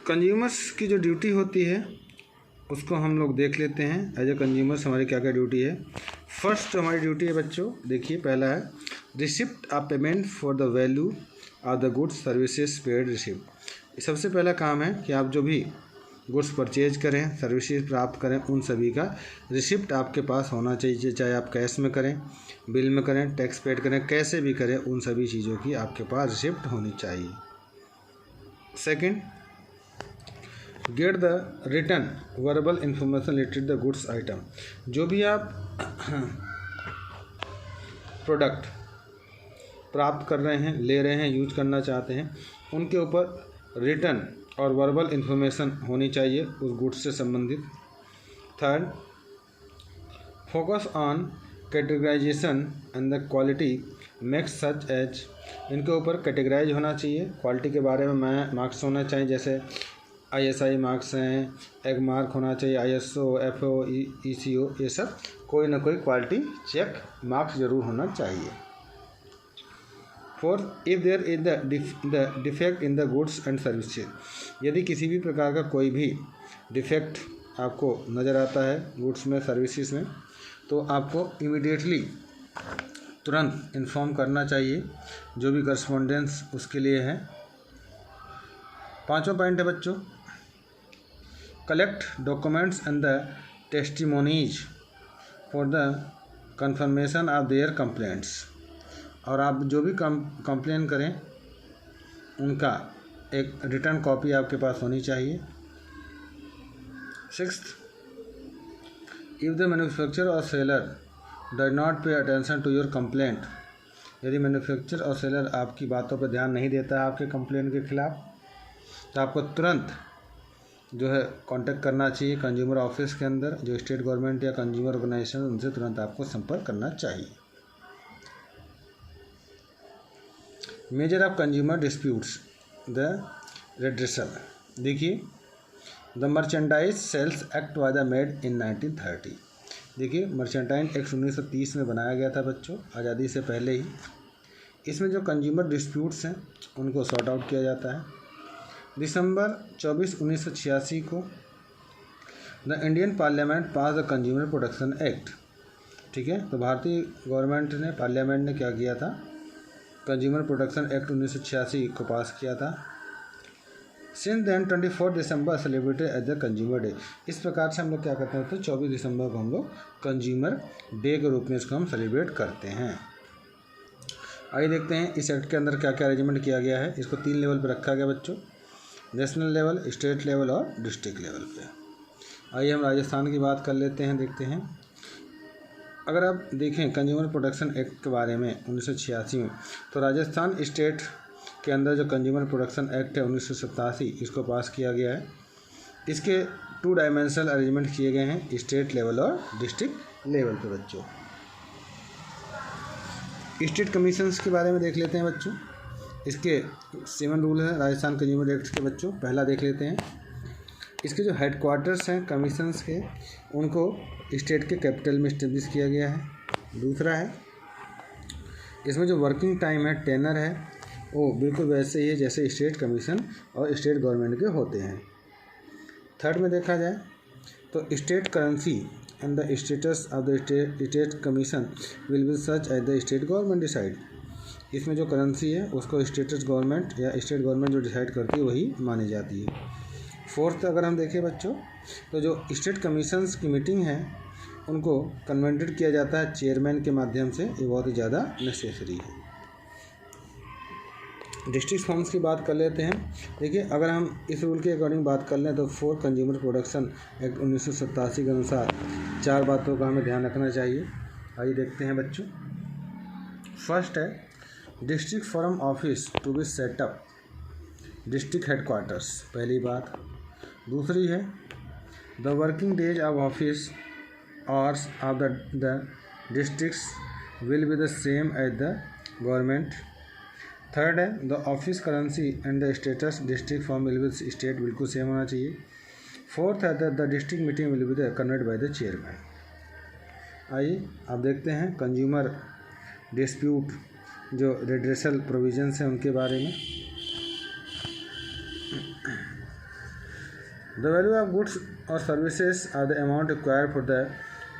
Consumers की जो duty होती है उसको हम लोग देख लेते हैं। एज ए कंज्यूमर्स हमारी क्या क्या ड्यूटी है। फर्स्ट हमारी ड्यूटी है बच्चों, देखिए पहला है receipt of payment for the value of the goods services paid receipt. सबसे पहला काम है कि आप जो भी गुड्स परचेज करें, सर्विसेज प्राप्त करें, उन सभी का रिसिप्ट आपके पास होना चाहिए। चाहे आप कैश में करें, बिल में करें, टैक्स पेड करें, कैसे भी करें, उन सभी चीज़ों की आपके पास रिसिप्ट होनी चाहिए। Second, get the return verbal information related the goods item. जो भी आप प्रोडक्ट प्राप्त कर रहे हैं, ले रहे हैं, यूज करना चाहते हैं, उनके ऊपर रिटर्न और वर्बल इंफॉर्मेशन होनी चाहिए उस गुड्स से संबंधित। Third, focus on categorization and the quality marks such as. इनके ऊपर कैटेगराइज होना चाहिए, क्वालिटी के बारे में मार्क्स होना चाहिए, जैसे ISI मार्क्स हैं, एग मार्क होना चाहिए, ISO, FO, ECO, ये सब कोई ना कोई क्वालिटी चेक मार्क्स जरूर होना चाहिए। Fourth, if there is the defect in the goods and services. यदि किसी भी प्रकार का कोई भी डिफेक्ट आपको नज़र आता है गुड्स में, सर्विसेज में, तो आपको इमीडिएटली तुरंत इन्फॉर्म करना चाहिए, जो भी करस्पॉन्डेंस उसके लिए है। पांचवा पॉइंट है बच्चों, collect documents and the testimonies for the confirmation of their complaints. और आप जो भी कंप्लेन करें उनका एक रिटर्न कॉपी आपके पास होनी चाहिए। सिक्स्थ, इफ़ द मैन्युफैक्चरर और seller does not pay attention to your complaint. यदि मैन्युफैक्चरर और सेलर आपकी बातों पर ध्यान नहीं देता है आपके कंप्लेन के खिलाफ, तो आपको तुरंत जो है कांटेक्ट करना चाहिए कंज्यूमर ऑफिस के अंदर, जो स्टेट गवर्नमेंट या कंज्यूमर ऑर्गेनाइजेशन, उनसे तुरंत आपको संपर्क करना चाहिए। Major of consumer disputes the redressal. देखिए, the merchandise sales act was made in 1930। देखिए, मर्चेंटाइन एक्ट 1930 में बनाया गया था बच्चों, आज़ादी से पहले ही। इसमें जो कंज्यूमर डिस्प्यूट्स हैं उनको सॉर्ट आउट किया जाता है। दिसंबर 24, 1986 को the Indian parliament pass the consumer protection act. ठीक है, तो भारतीय गवर्नमेंट ने, पार्लियामेंट ने क्या किया था, कंज्यूमर प्रोटेक्शन एक्ट 1986 को पास किया था। Since then 24 December celebrated as the consumer day. इस प्रकार से हम लोग क्या करते हैं, तो 24 दिसंबर को हम लोग कंज्यूमर डे के रूप में इसको हम सेलिब्रेट करते हैं। आइए देखते हैं इस एक्ट के अंदर क्या क्या अरेंजमेंट किया गया है। इसको 3 लेवल पर रखा गया बच्चों, नेशनल लेवल, स्टेट लेवल और डिस्ट्रिक्ट लेवल पे। आइए हम राजस्थान की बात कर लेते हैं, देखते हैं। अगर आप देखें कंज्यूमर प्रोटेक्शन एक्ट के बारे में 1986 में, तो राजस्थान स्टेट के अंदर जो कंज्यूमर प्रोटेक्शन एक्ट है 1987, इसको पास किया गया है। इसके 2 डायमेंशनल अरेंजमेंट किए गए हैं, स्टेट लेवल और डिस्ट्रिक्ट लेवल पे बच्चों। स्टेट कमीशंस के बारे में देख लेते हैं बच्चों। इसके 7 रूल हैं राजस्थान कंज्यूमर एक्ट के बच्चों। पहला देख लेते हैं, इसके जो हेडक्वार्टर्स हैं कमीशंस के, उनको स्टेट के कैपिटल में इस्टेब्लिश किया गया है। दूसरा है, इसमें जो वर्किंग टाइम है, टेनर है, वो बिल्कुल वैसे ही है जैसे स्टेट कमीशन और स्टेट गवर्नमेंट के होते हैं। थर्ड में देखा जाए तो state currency and the status of the state commission will be such as the state government decide. इसमें जो करेंसी है उसको स्टेटस गवर्नमेंट या स्टेट गवर्नमेंट जो डिसाइड करती है वही मानी जाती है। फोर्थ अगर हम देखें बच्चों, तो जो स्टेट कमीशंस की मीटिंग है उनको कन्वेंटेड किया जाता है चेयरमैन के माध्यम से। ये बहुत ही ज़्यादा नेसेसरी है। डिस्ट्रिक्ट फॉर्म्स की बात कर लेते हैं। देखिए, अगर हम इस रूल के अकॉर्डिंग बात कर लें तो 4 कंज्यूमर प्रोटेक्शन एक्ट 1987 के अनुसार 4 बातों का हमें ध्यान रखना चाहिए। आइए देखते हैं बच्चों। फर्स्ट है, district forum office to be set up, district headquarters, पहली बात। दूसरी है, the working days of office hours of the districts will be the same as the government. Third है, the office currency and the status district forum will be state, बिल्कुल same होना चाहिए। Fourth है, the district meeting will be the convened by the chairman. आइए अब देखते हैं consumer dispute जो रेड्रेसल प्रोविजंस हैं उनके बारे में। द वैल्यू ऑफ गुड्स और services are the amount required for the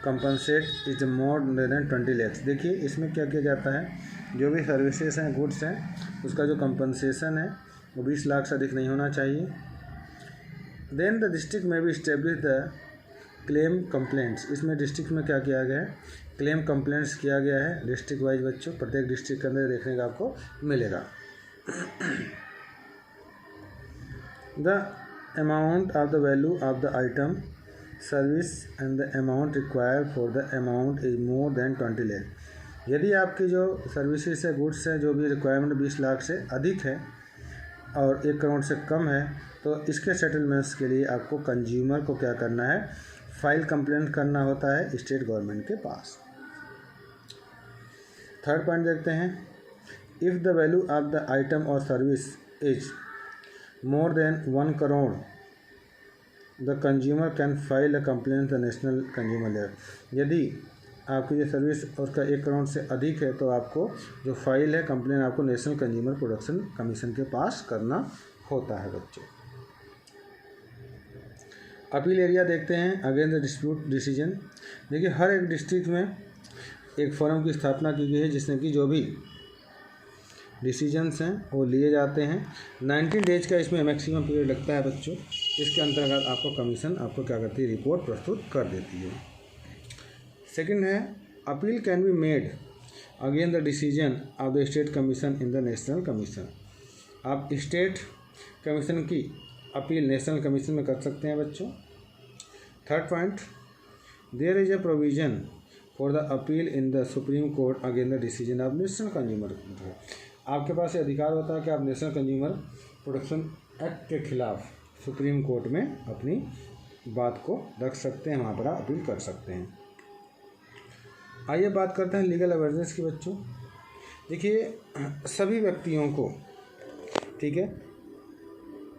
compensate is more than 20 lakhs। देखिए इसमें क्या किया जाता है, जो भी सर्विसेज हैं, गुड्स हैं, उसका जो कंपनसेशन है वो 20 लाख से अधिक नहीं होना चाहिए। देन द डिस्ट्रिक्ट में भी इस्टेब्लिश द क्लेम कंप्लेंट्स। इसमें डिस्ट्रिक्ट में क्या किया गया है, क्लेम कंप्लेंट्स किया गया है डिस्ट्रिक्ट वाइज बच्चों, प्रत्येक डिस्ट्रिक्ट के अंदर देखने का आपको मिलेगा। The amount of the value of the item service and the amount required for the amount is more than 20 lakh. यदि आपकी जो सर्विसेज है, गुड्स है, जो भी रिक्वायरमेंट 20 लाख से अधिक है और 1 करोड़ से कम है, तो इसके सेटलमेंट्स के लिए आपको कंज्यूमर को क्या करना है, फाइल कंप्लेंट करना होता है स्टेट गवर्नमेंट के पास। थर्ड पॉइंट देखते हैं, if the value of the item और service is more than 1 crore the consumer can file a complaint the national consumer layer. यदि आपकी जो सर्विस उसका 1 करोड़ से अधिक है तो आपको जो फाइल है कंप्लेंट आपको नेशनल कंज्यूमर प्रोटेक्शन कमीशन के पास करना होता है बच्चों। अपील एरिया देखते हैं, अगेंस्ट द डिस्प्यूट डिसीजन। देखिए हर एक डिस्ट्रिक्ट में एक फोरम की स्थापना की गई है जिसमें कि जो भी डिसीजंस हैं वो लिए जाते हैं। 19 डेज का इसमें मैक्सिमम पीरियड लगता है बच्चों। इसके अंतर्गत आपको कमीशन आपको क्या करती है, रिपोर्ट प्रस्तुत कर देती है। सेकंड है, appeal can be made against the decision of the state commission in the national commission. आप स्टेट कमीशन की अपील नेशनल कमीशन में कर सकते हैं बच्चों। Third point, there is a provision for the appeal in the supreme court against the decision of national consumer. आपके पास ये अधिकार होता है कि आप नेशनल कंज्यूमर प्रोटेक्शन एक्ट के खिलाफ सुप्रीम कोर्ट में अपनी बात को रख सकते हैं, वहाँ पर आप अपील कर सकते हैं। आइए बात करते हैं लीगल अवेयरनेस की बच्चों। देखिए सभी व्यक्तियों को, ठीक है,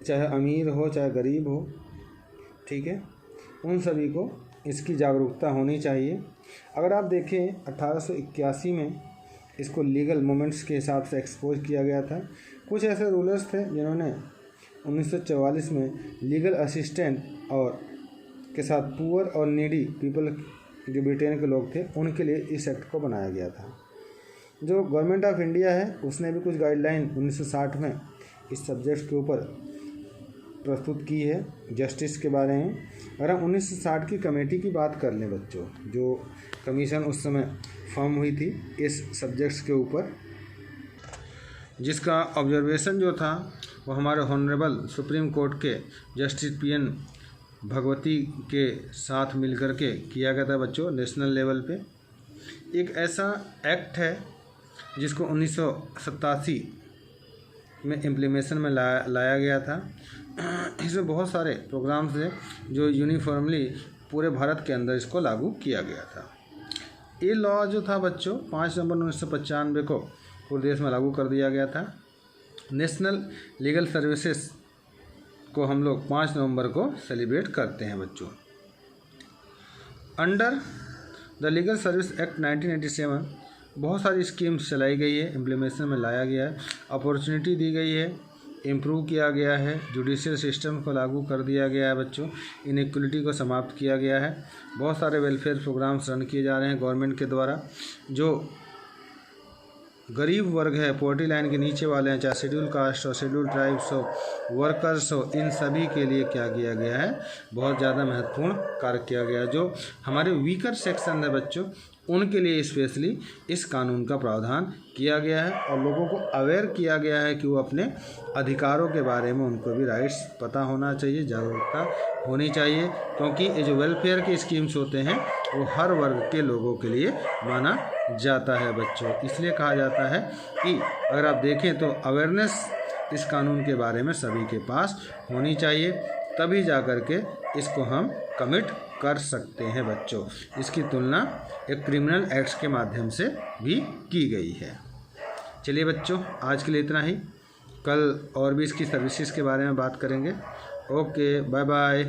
चाहे अमीर हो चाहे गरीब हो, ठीक है, उन सभी को इसकी जागरूकता होनी चाहिए। अगर आप देखें 1881 में इसको लीगल मोमेंट्स के हिसाब से एक्सपोज किया गया था। कुछ ऐसे रूलर्स थे जिन्होंने 1944 में लीगल असिस्टेंट और के साथ पुअर और नीडी पीपल जो ब्रिटेन के लोग थे उनके लिए इस एक्ट को बनाया गया था। जो गवर्नमेंट ऑफ इंडिया है उसने भी कुछ गाइडलाइन 1960 में इस सब्जेक्ट के ऊपर प्रस्तुत की है जस्टिस के बारे में। अगर हम 1960 की कमेटी की बात कर लें बच्चों, जो कमीशन उस समय फॉर्म हुई थी इस सब्जेक्ट्स के ऊपर, जिसका ऑब्जर्वेशन जो था वो हमारे हॉनरेबल सुप्रीम कोर्ट के जस्टिस PN भगवती के साथ मिलकर के किया गया था बच्चों नेशनल लेवल पे। एक ऐसा एक्ट है जिसको 1987 में इम्प्लीमेशन में लाया गया था। इसमें बहुत सारे प्रोग्राम्स थे जो यूनिफॉर्मली पूरे भारत के अंदर इसको लागू किया गया था। ये लॉ जो था बच्चों 5 नवंबर 1995 को पूरे देश में लागू कर दिया गया था। नेशनल लीगल सर्विसेज को हम लोग 5 नवंबर को सेलिब्रेट करते हैं बच्चों। Under the legal service act 1987 बहुत सारी स्कीम्स चलाई गई है, इम्प्लीमेशन में लाया गया है, अपॉर्चुनिटी दी गई है, इम्प्रूव किया गया है, जुडिशियल सिस्टम को लागू कर दिया गया है बच्चों, इनइक्वलिटी को समाप्त किया गया है। बहुत सारे वेलफेयर प्रोग्राम्स रन किए जा रहे हैं गवर्नमेंट के द्वारा। जो गरीब वर्ग है, पॉवर्टी लाइन के नीचे वाले हैं, चाहे शेड्यूल कास्ट हो, शेड्यूल ट्राइब्स हो, वर्कर्स हो, इन सभी के लिए क्या किया गया है, बहुत ज़्यादा महत्वपूर्ण कार्य किया गया है। जो हमारे वीकर सेक्शन है बच्चों उनके लिए स्पेशली इस कानून का प्रावधान किया गया है और लोगों को अवेयर किया गया है कि वो अपने अधिकारों के बारे में उनको भी राइट्स पता होना चाहिए, जागरूकता होनी चाहिए, क्योंकि ये जो वेलफेयर के स्कीम्स होते हैं वो हर वर्ग के लोगों के लिए माना जाता है बच्चों। इसलिए कहा जाता है कि अगर आप देखें तो अवेयरनेस इस कानून के बारे में सभी के पास होनी चाहिए, तभी जा कर के इसको हम कमिट कर सकते हैं बच्चों। इसकी तुलना एक क्रिमिनल एक्ट्स के माध्यम से भी की गई है। चलिए बच्चों आज के लिए इतना ही, कल और भी इसकी सर्विसेज के बारे में बात करेंगे। Okay, bye bye.